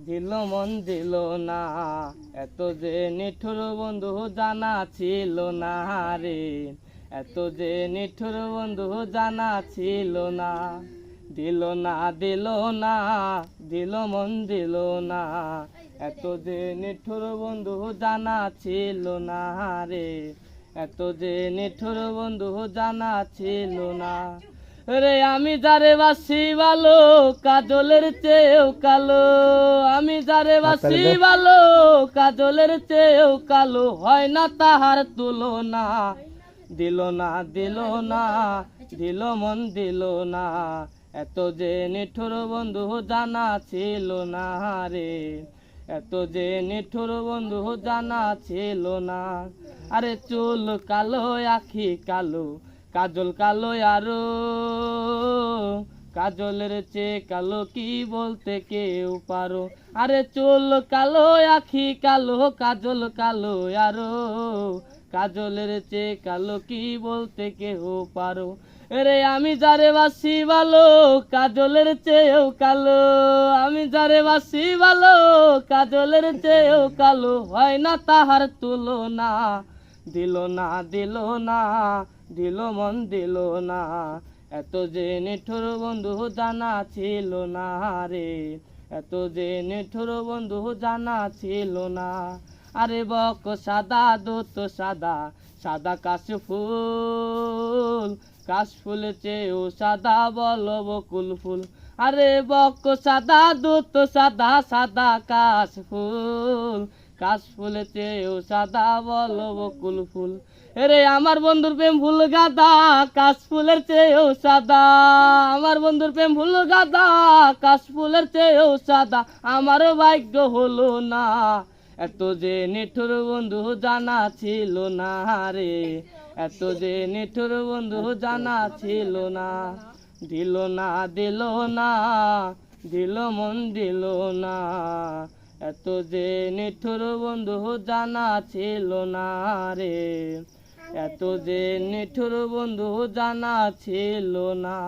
দিল মন দিল না, এত যে নিঠুর বন্ধু জানা ছিল না রে, এত যে নিঠুর বন্ধু জানা ছিল না। দিল না দিল না, দিল মন দিল না, এত যে নিঠুর বন্ধু জানা ছিল না রে, এত যে নিঠুর বন্ধু জানা ছিল না। রে আমি যারে বাসি ভালো, কাজলের চেয়েও কালো, আমি যারে বাসি ভালো, কাজলের চেয়েও কালো, হয় না তাহার তুলনা। দিল না দিল না, দিল মন দিল না, এত যে নিঠুর বন্ধু জানা ছিল না রে, এত যে নিঠুর বন্ধু জানা ছিল না। আরে চুল কালো আখি কালো, কাজল কালো আরো, কাজলের চেয়ে কালো কি বলতে কেউ পারো। আরে চুল কালো আখি কালো, কাজল কালো আরো, কাজলের চেয়ে কালো কি বলতে কেউ পারো। রে আমি যারে বাসি ভালো, কাজলের চেয়েও কালো, আমি যারে বাসি ভালো, কাজলের চেয়েও কালো, হয় না তাহার তুলনা। দিল না দিল না, দিল মন দিল না, এত যে নিঠুর বন্ধু জানা ছিল না রে, এত যে নিঠুর বন্ধু জানা ছিল না। আরে বক সাদা দুধ সাদা, সাদা কাশফুল, কাশফুল চেয়েও সাদা বলো বকুল ফুল। আরে বক সাদা দুধ সাদা, সাদা কাশফুল, কাশফুল চেয়েও সাদা বলো বকুল ফুল। রে আমার বন্ধুর প্রেম ফুল গাদা, কাশফুলের চেয়েও সাদা, আমার বন্ধুর প্রেম ফুল গাদা, কাশফুলের চেয়েও সাদা, আমার ভাগ্য হলো না। এত যে নিঠুর বন্ধু জানা ছিল না রে, এত যে নিঠুর বন্ধু জানা ছিল না। দিল না দিল না, দিল মন দিল না, এত যে নিঠুর বন্ধু জানা ছিল না রে, এত যে নিঠুর বন্ধু জানা ছিল না।